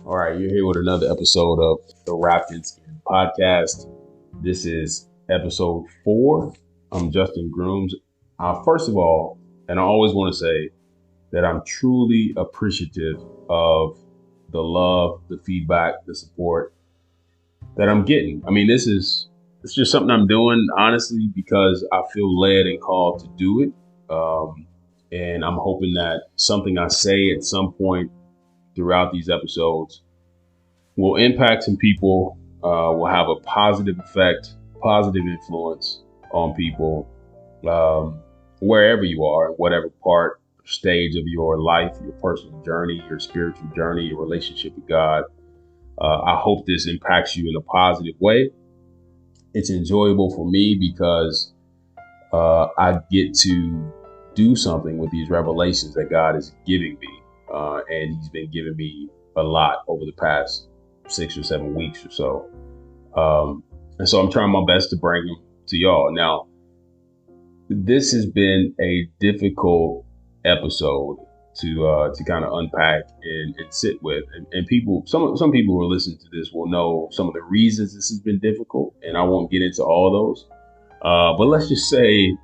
All right, you're here with another episode of the Wrapped in Skin podcast. This is episode 4. I'm Justin Grooms. First of all, and I always want to say that I'm truly appreciative of the love, the feedback, the support that I'm getting. I mean, it's just something I'm doing honestly because I feel led and called to do it. And I'm hoping that something I say at some point throughout these episodes will impact some people, will have a positive effect, positive influence on people, wherever you are, whatever part, stage of your life, your personal journey, your spiritual journey, your relationship with God. I hope this impacts you in a positive way. It's enjoyable for me because I get to do something with these revelations that God is giving me. And he's been giving me a lot over the past 6 or 7 weeks or so. And so I'm trying my best to bring them to y'all. Now, this has been a difficult episode to kind of unpack and sit with. And people, some people who are listening to this will know some of the reasons this has been difficult, and I won't get into all those. But let's just say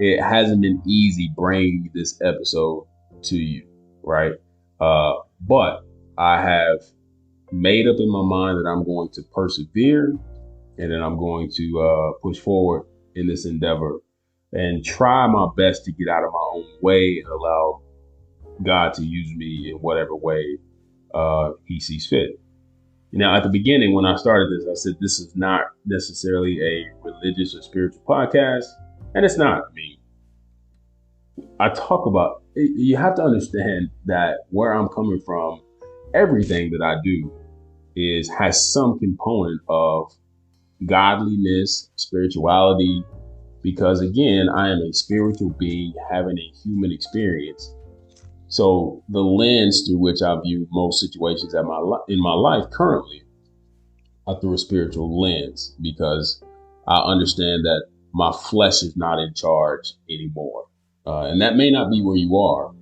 it hasn't been easy bringing this episode to you, right? But I have made up in my mind that I'm going to persevere and then I'm going to push forward in this endeavor and try my best to get out of my own way and allow God to use me in whatever way he sees fit. Now, at the beginning, when I started this, I said this is not necessarily a religious or spiritual podcast, and it's not. I mean, I talk about, you have to understand that where I'm coming from, everything that I do has some component of godliness, spirituality, because again, I am a spiritual being having a human experience. So the lens through which I view most situations in my life currently are through a spiritual lens, because I understand that my flesh is not in charge anymore. And that may not be where you are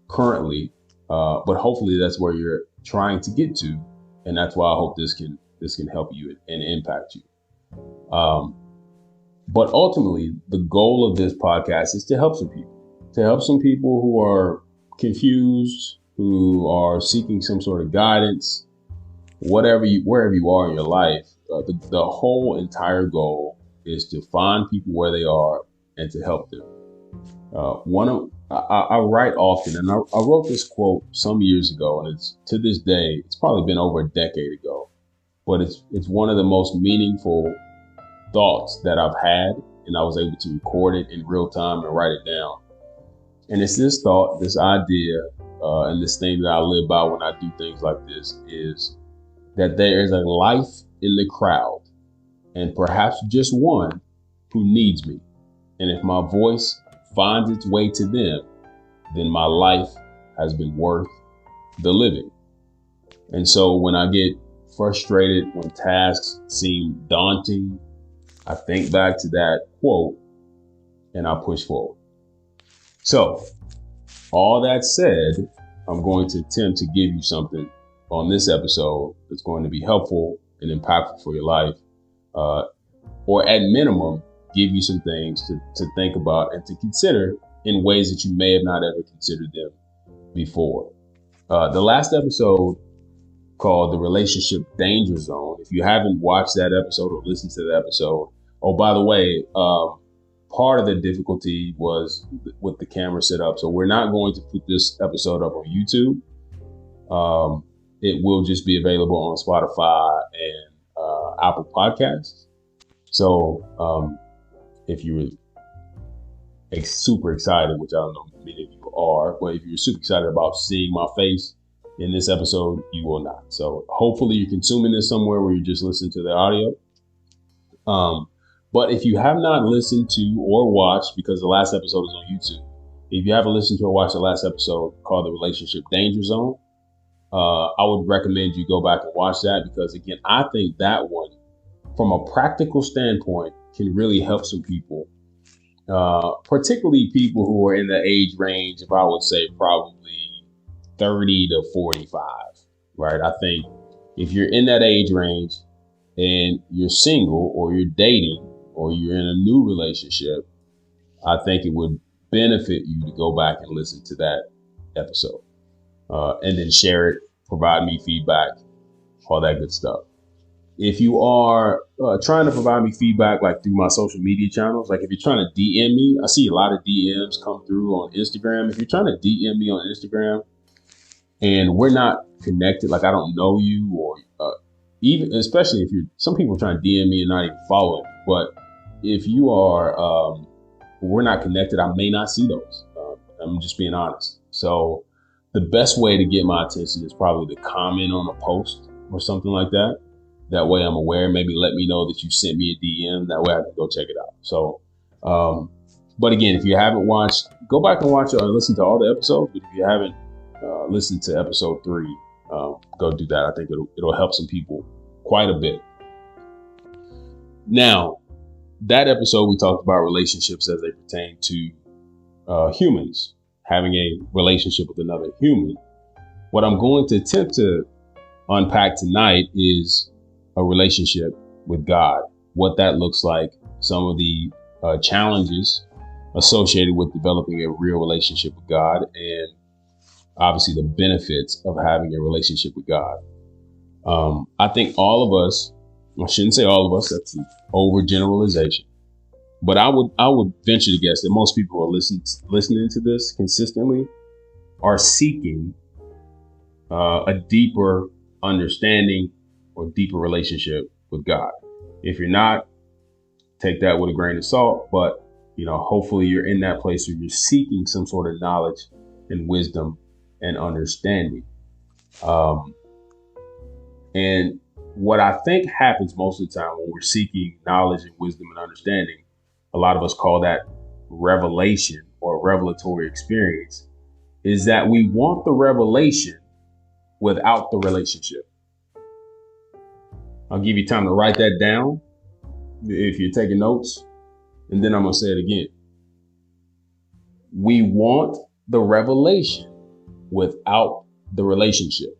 currently, but hopefully that's where you're trying to get to. And that's why I hope this can help you and impact you. But ultimately, the goal of this podcast is to help some people who are confused, who are seeking some sort of guidance, wherever you are in your life. The whole entire goal is to find people where they are and to help them. I write often, and I wrote this quote some years ago, and it's to this day, it's probably been over a decade ago, but it's one of the most meaningful thoughts that I've had, and I was able to record it in real time and write it down. And it's this thought, this idea, and this thing that I live by when I do things like this is that there is a life in the crowd, and perhaps just one, who needs me. And if my voice finds its way to them, then my life has been worth the living. And so when I get frustrated, when tasks seem daunting, I think back to that quote and I push forward. So all that said, I'm going to attempt to give you something on this episode that's going to be helpful and impactful for your life, or at minimum, give you some things to think about and to consider in ways that you may have not ever considered them before. The last episode, called The Relationship Danger Zone, if you haven't watched that episode or listened to the episode, oh, by the way, part of the difficulty was with the camera set up. So we're not going to put this episode up on YouTube. It will just be available on Spotify and Apple Podcasts. So if you were super excited, which I don't know many of you are, but if you're super excited about seeing my face in this episode, you will not. So hopefully you're consuming this somewhere where you just listen to the audio. But if you have not listened to or watched, because the last episode is on YouTube, if you haven't listened to or watched the last episode called The Relationship Danger Zone, I would recommend you go back and watch that, because again, I think that one, from a practical standpoint, can really help some people, particularly people who are in the age range of, I would say, probably 30 to 45. right? I think if you're in that age range and you're single or you're dating or you're in a new relationship, I think it would benefit you to go back and listen to that episode and then share it, provide me feedback, all that good stuff. If you are trying to provide me feedback, like through my social media channels, like if you're trying to DM me, I see a lot of DMs come through on Instagram. If you're trying to DM me on Instagram and we're not connected, like I don't know you, or even, especially if some people are trying to DM me and not even follow me, but if you are, we're not connected, I may not see those. I'm just being honest. So the best way to get my attention is probably to comment on a post or something like that. That way I'm aware. Maybe let me know that you sent me a DM. That way I can go check it out. So, but again, if you haven't watched, go back and watch or listen to all the episodes. But if you haven't listened to episode 3, go do that. I think it'll help some people quite a bit. Now, that episode, we talked about relationships as they pertain to humans, having a relationship with another human. What I'm going to attempt to unpack tonight is a relationship with God, what that looks like, some of the challenges associated with developing a real relationship with God, and obviously the benefits of having a relationship with God. I think all of us, I shouldn't say all of us, that's an overgeneralization, but I would venture to guess that most people who are listening to this consistently are seeking a deeper understanding or deeper relationship with God. If you're not, take that with a grain of salt, but hopefully you're in that place where you're seeking some sort of knowledge and wisdom and understanding. And what I think happens most of the time when we're seeking knowledge and wisdom and understanding, a lot of us call that revelation or revelatory experience, is that we want the revelation without the relationship. I'll give you time to write that down if you're taking notes, and then I'm going to say it again. We want the revelation without the relationship.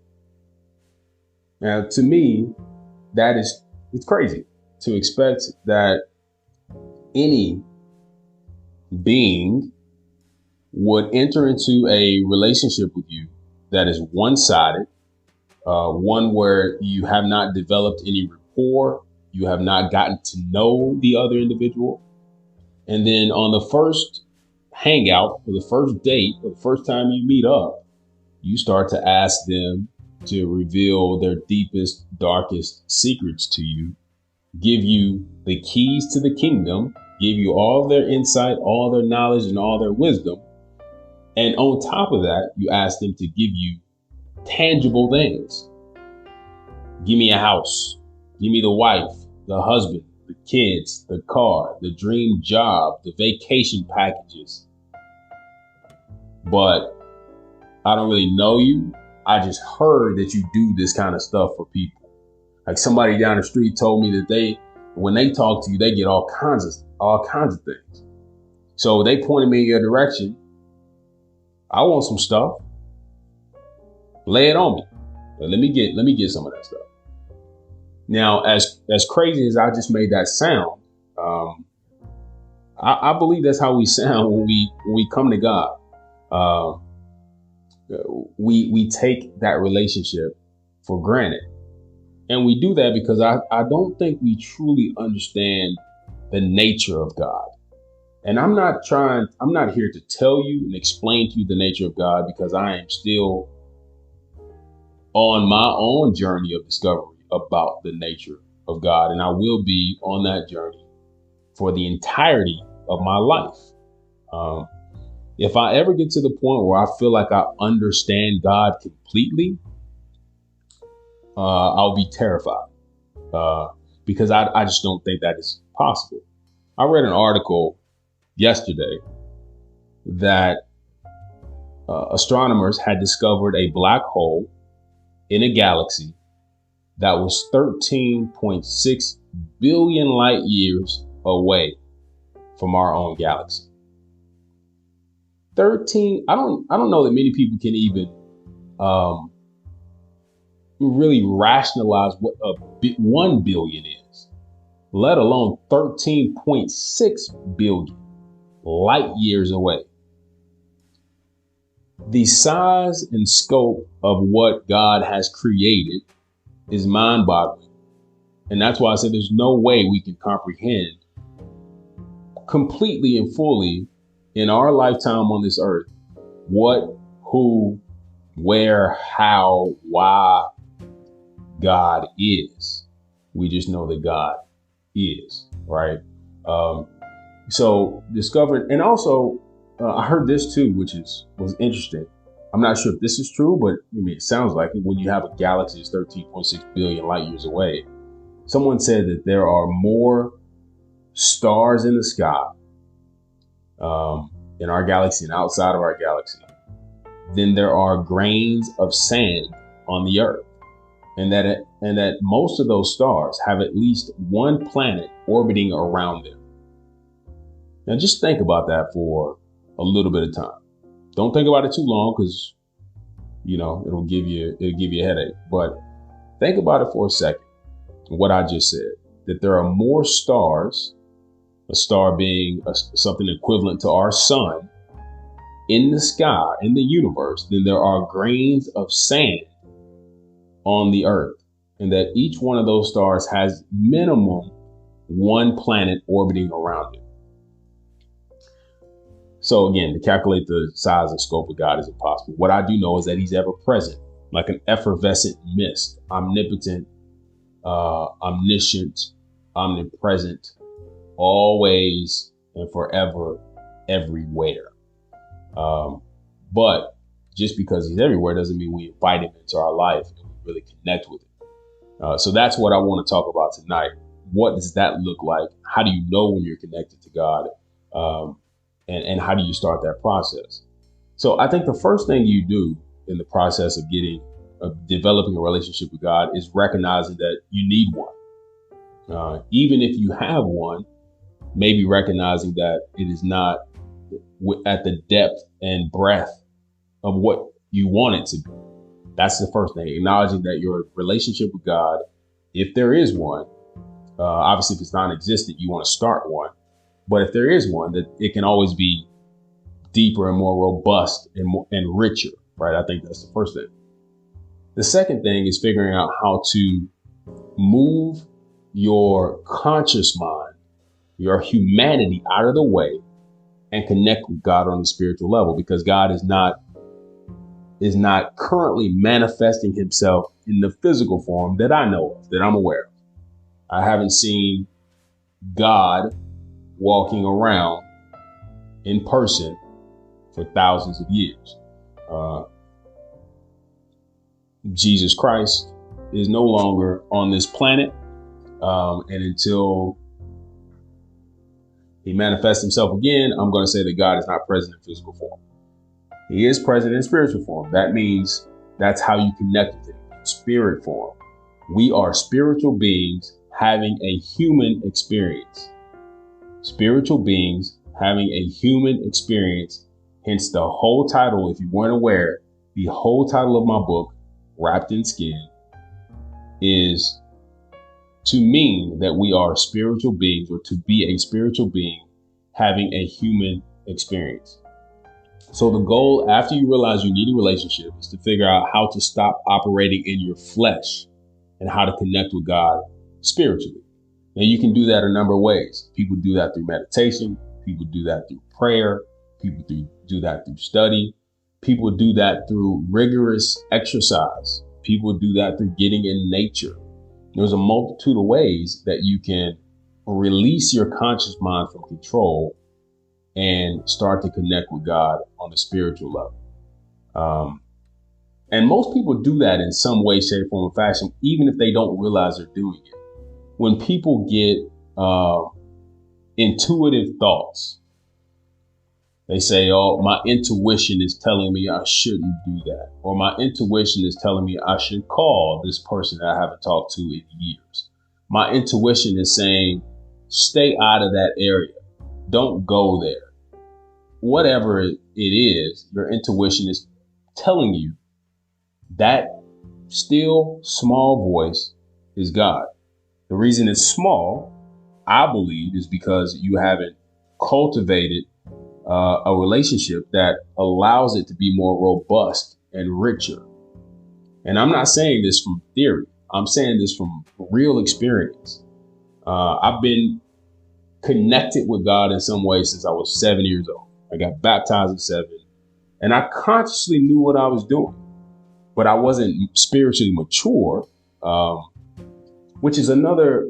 Now, to me, it's crazy to expect that any being would enter into a relationship with you that is one-sided, one where you have not developed any rapport, you have not gotten to know the other individual. And then on the first hangout, or the first date, or the first time you meet up, you start to ask them to reveal their deepest, darkest secrets to you, give you the keys to the kingdom, give you all their insight, all their knowledge, and all their wisdom. And on top of that, you ask them to give you tangible things. Give me a house. Give me the wife, the husband, the kids, the car, the dream job, the vacation packages. But I don't really know you. I just heard that you do this kind of stuff for people. Like somebody down the street told me that when they talk to you, they get all kinds of things. So they pointed me in your direction. I want some stuff. Lay it on me. Let me get some of that stuff. Now, as crazy as I just made that sound, I believe that's how we sound when we come to God. We take that relationship for granted, and we do that because I don't think we truly understand the nature of God. And I'm not here to tell you and explain to you the nature of God, because I am still on my own journey of discovery about the nature of God. And I will be on that journey for the entirety of my life. If I ever get to the point where I feel like I understand God completely, I'll be terrified because I just don't think that is possible. I read an article yesterday that astronomers had discovered a black hole in a galaxy that was 13.6 billion light years away from our own galaxy. 13. I don't know that many people can even really rationalize what 1 billion is, let alone 13.6 billion light years away. The size and scope of what God has created is mind-boggling. And that's why I said there's no way we can comprehend completely and fully in our lifetime on this earth what, who, where, how, why God is. We just know that God is, right? So discovered, and also I heard this too, which was interesting. I'm not sure if this is true, but I mean, it sounds like it. When you have a galaxy that's 13.6 billion light years away, someone said that there are more stars in the sky in our galaxy and outside of our galaxy than there are grains of sand on the earth. And that most of those stars have at least one planet orbiting around them. Now just think about that for a little bit of time. Don't think about it too long, because it'll give you a headache. But think about it for a second. What I just said, that there are more stars, a star being something equivalent to our sun, in the sky, in the universe, than there are grains of sand on the earth, and that each one of those stars has minimum one planet orbiting around it. So again, to calculate the size and scope of God is impossible. What I do know is that he's ever present, like an effervescent mist, omnipotent, omniscient, omnipresent, always and forever, everywhere. But just because he's everywhere doesn't mean we invite him into our life and we really connect with him. So that's what I want to talk about tonight. What does that look like? How do you know when you're connected to God? And how do you start that process? So I think the first thing you do in the process of developing a relationship with God is recognizing that you need one. Even if you have one, maybe recognizing that it is not at the depth and breadth of what you want it to be. That's the first thing. Acknowledging that your relationship with God, if there is one, obviously if it's non-existent, you want to start one. But if there is one, that it can always be deeper and more robust and richer, right? I think that's the first thing. The second thing is figuring out how to move your conscious mind, your humanity out of the way and connect with God on the spiritual level, because God is not currently manifesting himself in the physical form that I know of, that I'm aware of. I haven't seen God walking around in person for thousands of years. Jesus Christ is no longer on this planet. And until he manifests himself again, I'm going to say that God is not present in physical form. He is present in spiritual form. That means that's how you connect with him, in spirit form. We are spiritual beings having a human experience. Spiritual beings having a human experience. Hence the whole title, if you weren't aware, the whole title of my book, Wrapped in Skin, is to mean that we are spiritual beings, or to be a spiritual being having a human experience. So the goal, after you realize you need a relationship, is to figure out how to stop operating in your flesh and how to connect with God spiritually. Now you can do that a number of ways. People do that through meditation. People do that through prayer. People do that through study. People do that through rigorous exercise. People do that through getting in nature. There's a multitude of ways that you can release your conscious mind from control and start to connect with God on a spiritual level. And most people do that in some way, shape, form, or fashion, even if they don't realize they're doing it. When people get intuitive thoughts, they say, oh, my intuition is telling me I shouldn't do that. Or my intuition is telling me I should call this person that I haven't talked to in years. My intuition is saying, stay out of that area. Don't go there. Whatever it is, your intuition is telling you that still small voice is God. The reason it's small, I believe, is because you haven't cultivated a relationship that allows it to be more robust and richer. And I'm not saying this from theory. I'm saying this from real experience. I've been connected with God in some way since I was 7 years old. I got baptized at 7, and I consciously knew what I was doing, but I wasn't spiritually mature, which is another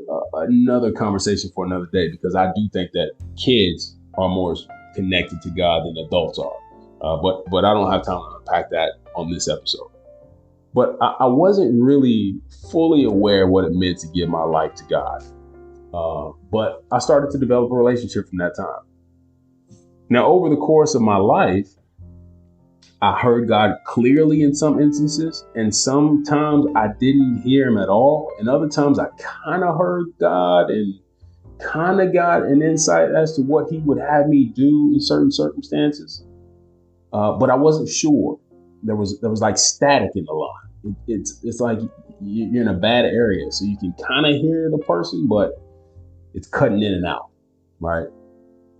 conversation for another day, because I do think that kids are more connected to God than adults are. But I don't have time to unpack that on this episode. But I wasn't really fully aware what it meant to give my life to God. But I started to develop a relationship from that time. Now, over the course of my life, I heard God clearly in some instances, and sometimes I didn't hear him at all. And other times I kind of heard God and kind of got an insight as to what he would have me do in certain circumstances. But I wasn't sure. There was like static in the line. It's like you're in a bad area, so you can kind of hear the person, but it's cutting in and out, right?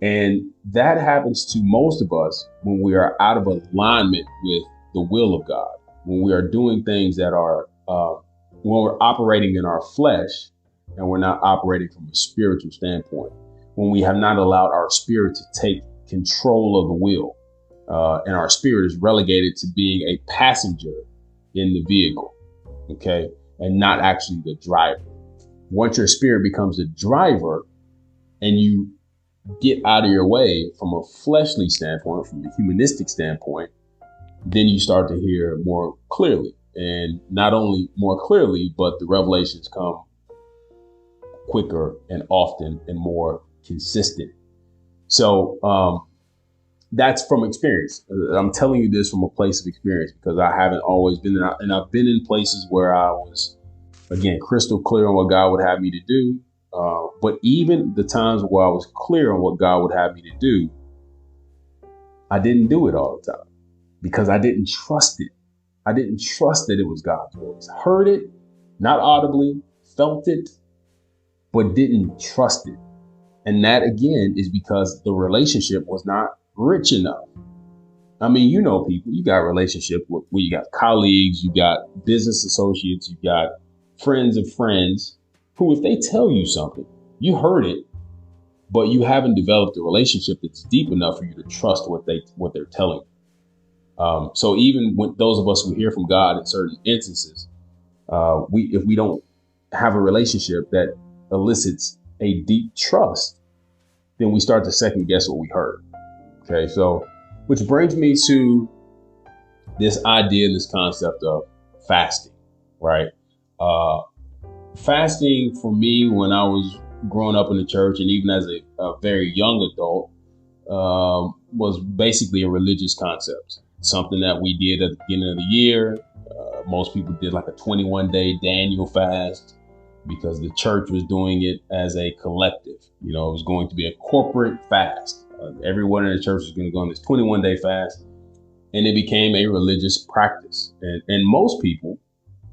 And that happens to most of us when we are out of alignment with the will of God, when we are doing things that are, when we're operating in our flesh and we're not operating from a spiritual standpoint, when we have not allowed our spirit to take control of the wheel, and our spirit is relegated to being a passenger in the vehicle, okay, and not actually the driver. Once your spirit becomes the driver and you get out of your way from a fleshly standpoint, from a humanistic standpoint, then you start to hear more clearly. And not only more clearly, but the revelations come quicker and often and more consistent. So that's from experience. I'm telling you this from a place of experience because I haven't always been there. And I've been in places where I was, again, crystal clear on what God would have me to do. But even the times where I was clear on what God would have me to do, I didn't do it all the time because I didn't trust it. I didn't trust that it was God's voice. Heard it, not audibly, felt it, but didn't trust it. And that, again, is because the relationship was not rich enough. I mean, you know, people, you got relationship where you got colleagues, you got business associates, you got friends of friends who, if they tell you something, you heard it, but you haven't developed a relationship that's deep enough for you to trust what they're telling you. So even when those of us who hear from God in certain instances, if we don't have a relationship that elicits a deep trust, then we start to second guess what we heard. Okay, so which brings me to this idea, this concept of fasting, right? Fasting for me when I was growing up in the church and even as a very young adult was basically a religious concept, something that we did at the beginning of the year. Most people did like a 21-day Daniel fast because the church was doing it as a collective. You know, it was going to be a corporate fast. Everyone in the church was going to go on this 21-day fast, and it became a religious practice. And most people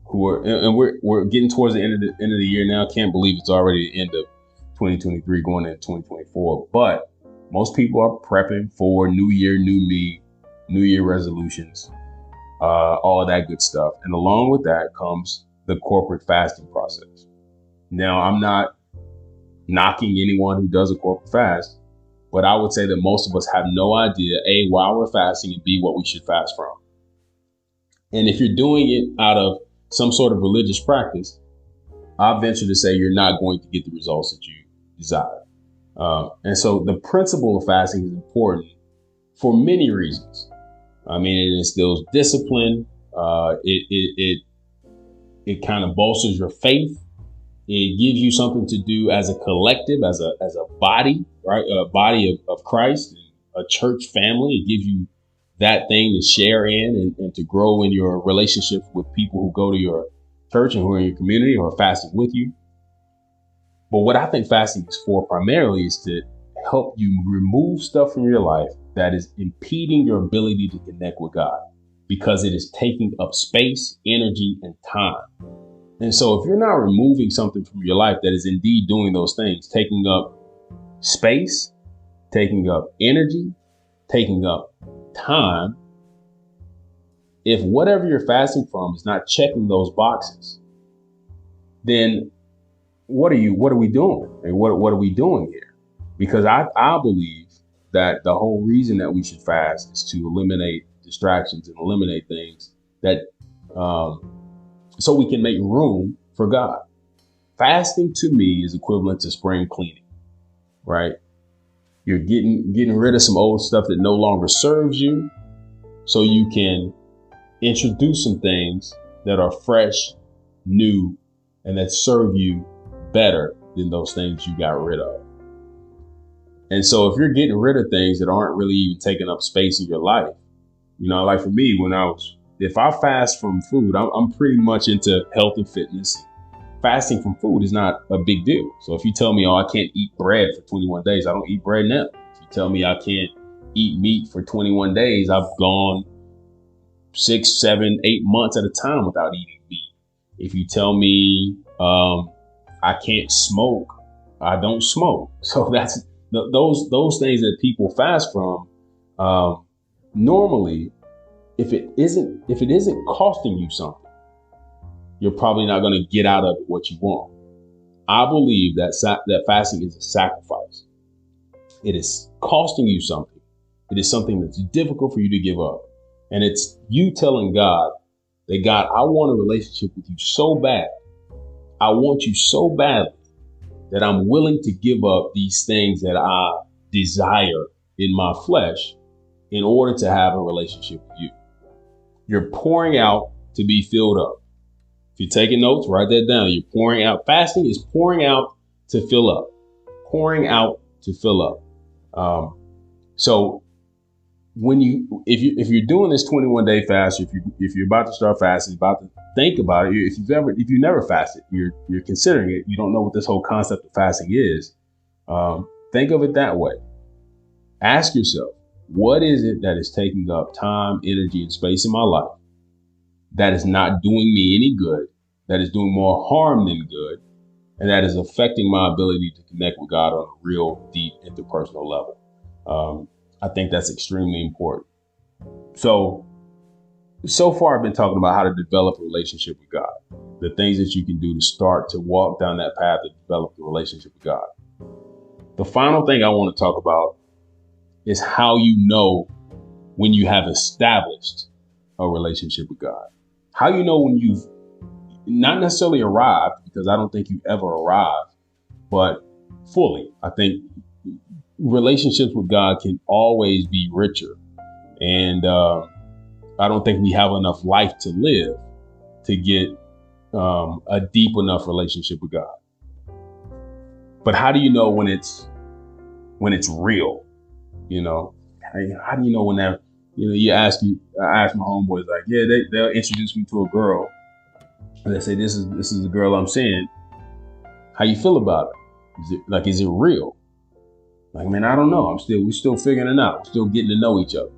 who are, and we're getting towards the end of the year now. Can't believe it's already the end of 2023 going into 2024. But most people are prepping for New Year, New Me, New Year resolutions, all of that good stuff. And along with that comes the corporate fasting process. Now, I'm not knocking anyone who does a corporate fast, but I would say that most of us have no idea, A, why we're fasting, and B, what we should fast from. And if you're doing it out of some sort of religious practice, I venture to say you're not going to get the results that you desire. And so the principle of fasting is important for many reasons. I mean, it instills discipline. It kind of bolsters your faith. It gives you something to do as a collective, as a body, right? A body of Christ, a church family. It gives you that thing to share in and to grow in your relationship with people who go to your church and who are in your community or are fasting with you. But what I think fasting is for primarily is to help you remove stuff from your life that is impeding your ability to connect with God. because it is taking up space, energy, and time. And so if you're not removing something from your life that is indeed doing those things, taking up space, taking up energy, taking up time, if whatever you're fasting from is not checking those boxes, then what are we doing? And what are we doing here? Because I believe that the whole reason that we should fast is to eliminate distractions and eliminate things that, so we can make room for God. Fasting to me is equivalent to spring cleaning, right? You're getting rid of some old stuff that no longer serves you, so you can introduce some things that are fresh, new, and that serve you better than those things you got rid of. And so if you're getting rid of things that aren't really even taking up space in your life, like for me, if I fast from food, I'm pretty much into health and fitness. Fasting from food is not a big deal. So if you tell me, I can't eat bread for 21 days, I don't eat bread now. If you tell me I can't eat meat for 21 days, I've gone 6, 7, 8 months at a time without eating meat. If you tell me I can't smoke, I don't smoke. So that's those things that people fast from. Normally, if it isn't costing you something, you're probably not going to get out of it what you want. I believe that fasting is a sacrifice. It is costing you something. It is something that's difficult for you to give up. And it's you telling God that, God, I want a relationship with you so bad. I want you so badly that I'm willing to give up these things that I desire in my flesh in order to have a relationship with you. You're pouring out to be filled up. If you're taking notes, write that down. You're pouring out. Fasting is pouring out to fill up. Pouring out to fill up. So if you're doing this 21-day fast, if you're about to start fasting, about to think about it, if you never fasted, you're considering it, you don't know what this whole concept of fasting is. Think of it that way. Ask yourself, what is it that is taking up time, energy, and space in my life that is not doing me any good, that is doing more harm than good, and that is affecting my ability to connect with God on a real, deep, interpersonal level? I think that's extremely important. So far I've been talking about how to develop a relationship with God, the things that you can do to start to walk down that path to develop the relationship with God. The final thing I want to talk about is how you know when you have established a relationship with God. How you know when you've not necessarily arrived, because I don't think you ever arrive, but fully. I think relationships with God can always be richer. And I don't think we have enough life to live to get a deep enough relationship with God. But how do you know when it's real? How do you know when that, I ask my homeboys, like, yeah, they'll introduce me to a girl and they say, this is the girl I'm seeing. How you feel about it? Is it real? Like, man, I don't know. We're still figuring it out. We're still getting to know each other.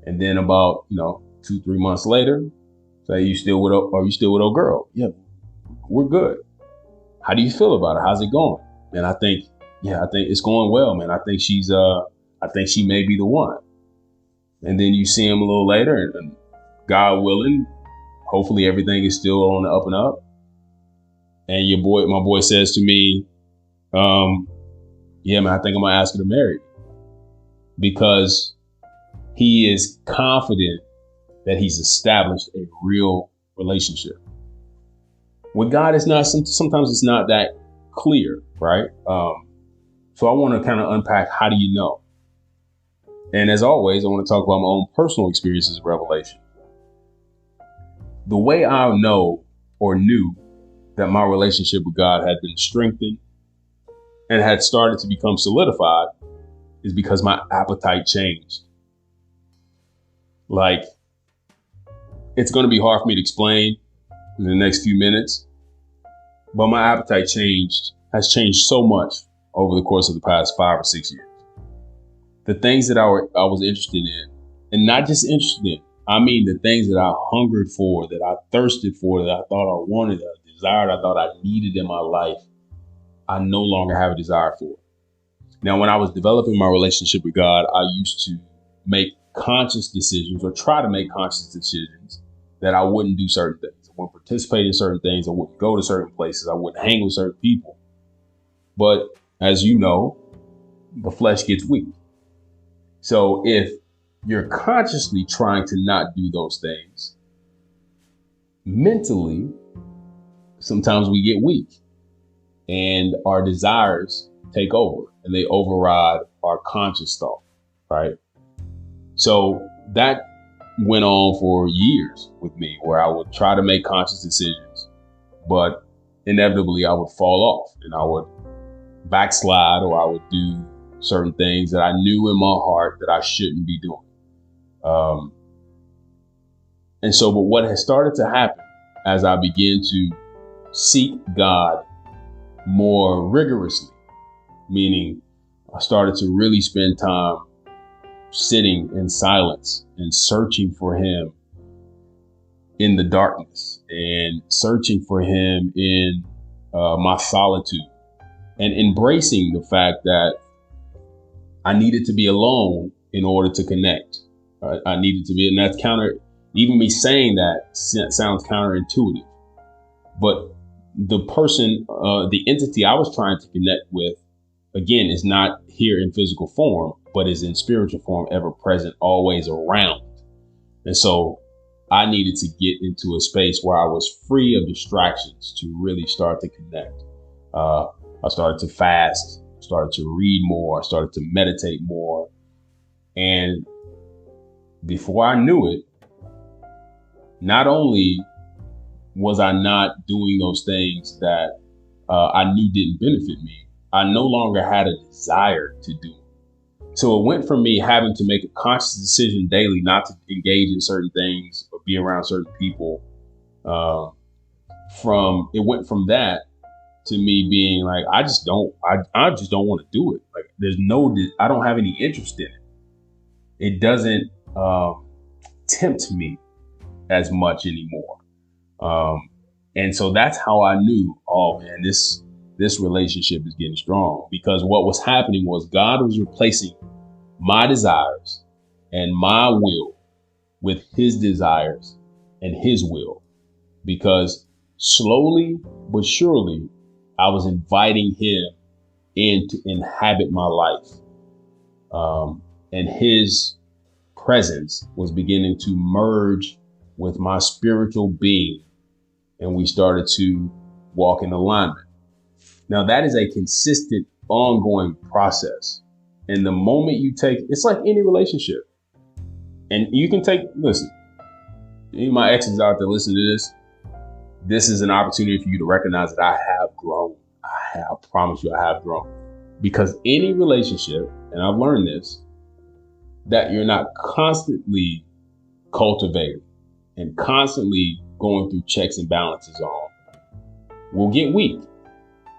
And then about, 2-3 months later, say, are you still with old girl? Yeah, we're good. How do you feel about it? How's it going? And I think it's going well, man. I think she may be the one. And then you see him a little later, and God willing, hopefully everything is still on the up and up. And my boy says to me, yeah, man, I think I'm gonna ask her to marry me, because he is confident that he's established a real relationship. With God, sometimes it's not that clear, right? So I want to kind of unpack, how do you know? And as always, I want to talk about my own personal experiences of revelation. The way I know or knew that my relationship with God had been strengthened and had started to become solidified is because my appetite changed. Like, it's going to be hard for me to explain in the next few minutes, but my appetite has changed so much over the course of the past 5 or 6 years. The things that I was interested in, and not just interested in, I mean, the things that I hungered for, that I thirsted for, that I thought I wanted, that I desired, I thought I needed in my life, I no longer have a desire for. Now, when I was developing my relationship with God, I used to make conscious decisions, or try to make conscious decisions, that I wouldn't do certain things. I wouldn't participate in certain things. I wouldn't go to certain places. I wouldn't hang with certain people. But as you know, the flesh gets weak. So if you're consciously trying to not do those things, mentally, sometimes we get weak and our desires take over and they override our conscious thought, right? So that went on for years with me, where I would try to make conscious decisions, but inevitably I would fall off and I would backslide, or I would do certain things that I knew in my heart that I shouldn't be doing. And so, but what has started to happen as I began to seek God more rigorously, meaning I started to really spend time sitting in silence and searching for him in the darkness, and searching for him in my solitude, and embracing the fact that I needed to be alone in order to connect. I needed to be, and that's even me saying that sounds counterintuitive, but the person, the entity I was trying to connect with, again, is not here in physical form, but is in spiritual form, ever present, always around. And so I needed to get into a space where I was free of distractions to really start to connect. I started to fast, started to read more, started to meditate more. And before I knew it, not only was I not doing those things that I knew didn't benefit me, I no longer had a desire to do it. So it went from me having to make a conscious decision daily not to engage in certain things or be around certain people. It went from that to me being like, I just don't want to do it. Like I don't have any interest in it. It doesn't tempt me as much anymore. And so that's how I knew, oh man, this relationship is getting strong, because what was happening was God was replacing my desires and my will with his desires and his will, because slowly but surely I was inviting him in to inhabit my life. And his presence was beginning to merge with my spiritual being, and we started to walk in alignment. Now that is a consistent, ongoing process. And the moment you it's like any relationship. And you can listen, any of my exes out there listen to this. This is an opportunity for you to recognize that I have grown. I promise you I have grown. Because any relationship, and I've learned this, that you're not constantly cultivating and constantly going through checks and balances on, will get weak.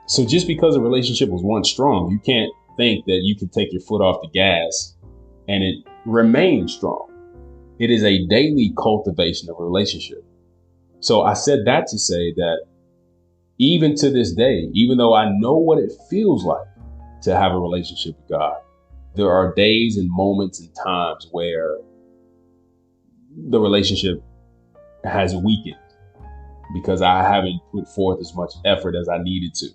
So just because a relationship was once strong, you can't think that you can take your foot off the gas and it remains strong. It is a daily cultivation of a relationship. So I said that to say that even to this day, even though I know what it feels like to have a relationship with God, there are days and moments and times where the relationship has weakened because I haven't put forth as much effort as I needed to.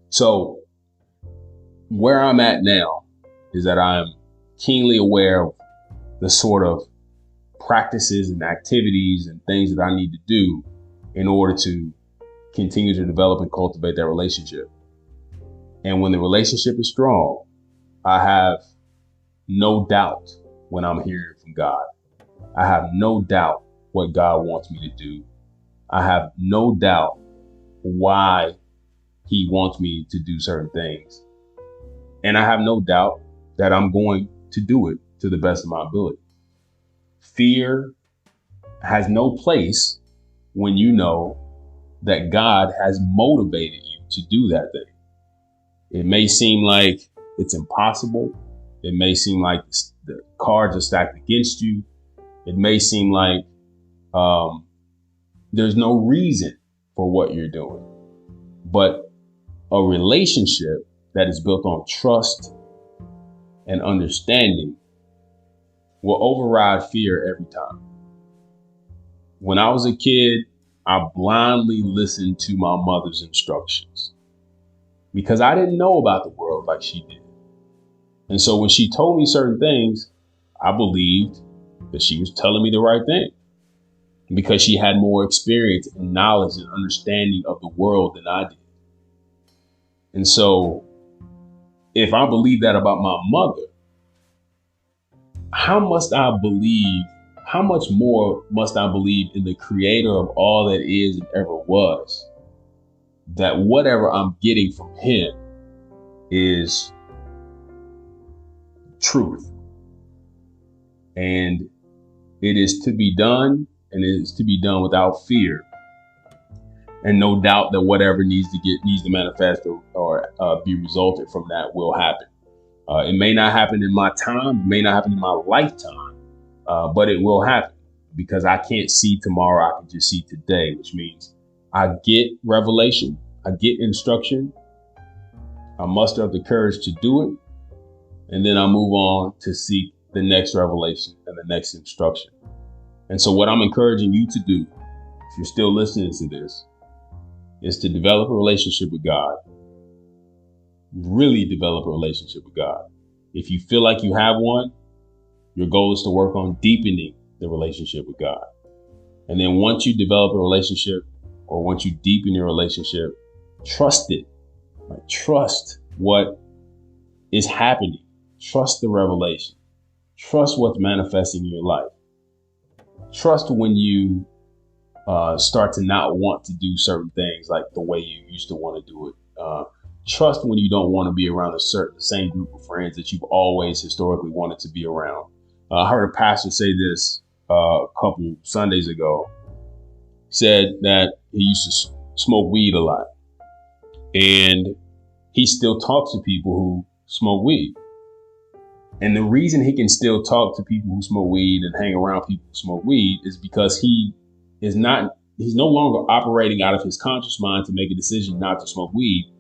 So where I'm at now is that I'm keenly aware of the sort of practices and activities and things that I need to do in order to continue to develop and cultivate that relationship. And when the relationship is strong, I have no doubt when I'm hearing from God. I have no doubt what God wants me to do. I have no doubt why he wants me to do certain things. And I have no doubt that I'm going to do it to the best of my ability. Fear has no place when you know that God has motivated you to do that thing. It may seem like it's impossible. It may seem like the cards are stacked against you. It may seem like there's no reason for what you're doing. But a relationship that is built on trust and understanding will override fear every time. When I was a kid, I blindly listened to my mother's instructions because I didn't know about the world like she did. And so when she told me certain things, I believed that she was telling me the right thing because she had more experience and knowledge and understanding of the world than I did. And so if I believe that about my mother, how much more must I believe in the creator of all that is and ever was, that whatever I'm getting from him is truth. And it is to be done, and it is to be done without fear. And no doubt that whatever needs to manifest or be resulted from that will happen. It may not happen in my time, it may not happen in my lifetime, but it will happen because I can't see tomorrow. I can just see today, which means I get revelation, I get instruction, I muster up the courage to do it, and then I move on to seek the next revelation and the next instruction. And so what I'm encouraging you to do, if you're still listening to this, is to develop a relationship with God. Really develop a relationship with God. If you feel like you have one, your goal is to work on deepening the relationship with God. And then once you develop a relationship, or once you deepen your relationship, trust it. Like, trust what is happening. Trust the revelation. Trust what's manifesting in your life. Trust when you start to not want to do certain things like the way you used to want to do it. Trust when you don't want to be around the same group of friends that you've always historically wanted to be around. I heard a pastor say this a couple Sundays ago. Said that he used to smoke weed a lot, and he still talks to people who smoke weed. And the reason he can still talk to people who smoke weed and hang around people who smoke weed is because he's no longer operating out of his conscious mind to make a decision not to smoke weed.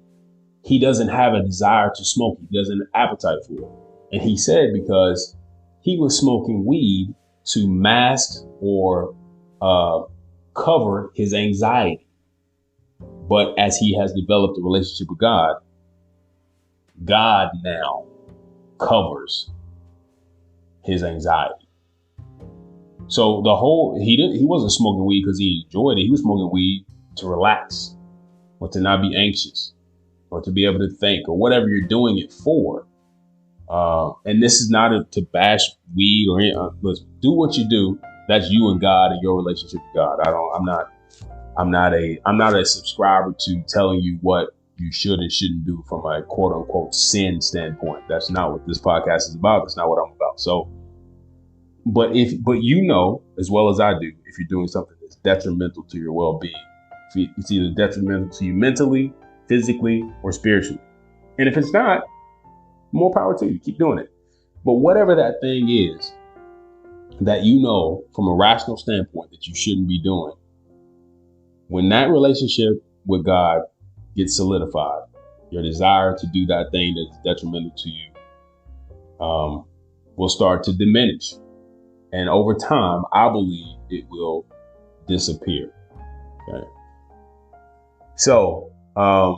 He doesn't have a desire to smoke. He doesn't have an appetite for it. And he said because he was smoking weed to mask or cover his anxiety. But as he has developed a relationship with God, God now covers his anxiety. So he wasn't smoking weed because he enjoyed it. He was smoking weed to relax, or to not be anxious, or to be able to think, or whatever you're doing it for. And this is not to bash weed or anything. Listen, do what you do. That's you and God and your relationship with God. I'm not a subscriber to telling you what you should and shouldn't do from a quote unquote sin standpoint. That's not what this podcast is about. That's not what I'm about. So, but you know, as well as I do, if you're doing something that's detrimental to your well-being, it's either detrimental to you mentally, physically, or spiritually. And if it's not, more power to you. Keep doing it. But whatever that thing is that you know from a rational standpoint that you shouldn't be doing, when that relationship with God gets solidified, your desire to do that thing that is detrimental to you will start to diminish. And over time, I believe it will disappear. Okay. So I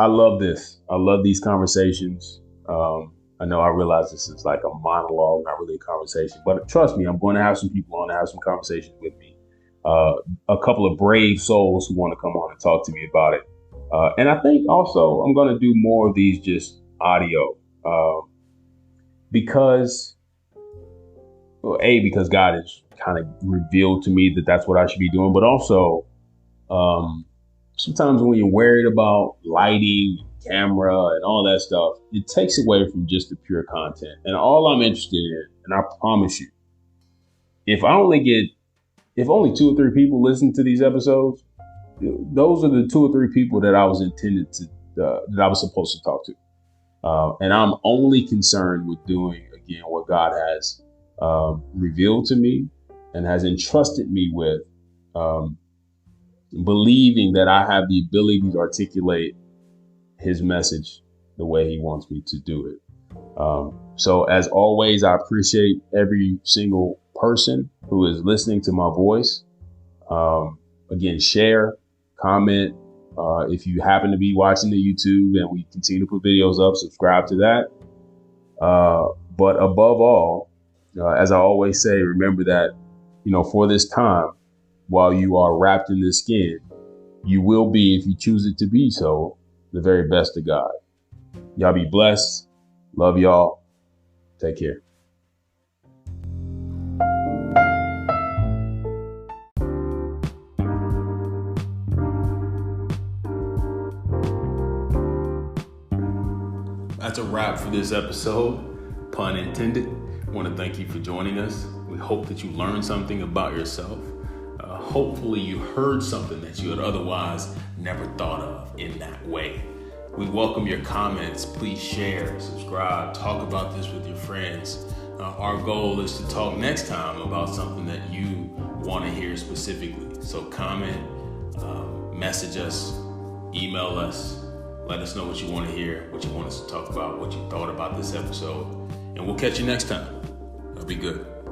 love this. I love these conversations. I know I realize this is like a monologue, not really a conversation, but trust me, I'm going to have some people on to have some conversations with me. A couple of brave souls who want to come on and talk to me about it. And I think also I'm going to do more of these just audio because God has kind of revealed to me that that's what I should be doing. But also sometimes when you're worried about lighting, camera, and all that stuff, it takes away from just the pure content. And all I'm interested in, and I promise you, if only 2 or 3 people listen to these episodes, those are the 2 or 3 people that I was intended to, that I was supposed to talk to. And I'm only concerned with doing, again, what God has revealed to me and has entrusted me with, believing that I have the ability to articulate his message the way he wants me to do it. So as always, I appreciate every single person who is listening to my voice. Again, share, comment. If you happen to be watching the YouTube and we continue to put videos up, subscribe to that. But above all, as I always say, remember that, for this time, while you are wrapped in this skin, you will be, if you choose it to be so, the very best of God. Y'all be blessed. Love y'all. Take care. That's a wrap for this episode, pun intended. I want to thank you for joining us. We hope that you learned something about yourself. Hopefully you heard something that you had otherwise never thought of in that way. We welcome your comments. Please share, subscribe, talk about this with your friends. Our goal is to talk next time about something that you want to hear specifically. So comment, message us, email us, let us know what you want to hear, what you want us to talk about, what you thought about this episode. And we'll catch you next time. That'll be good.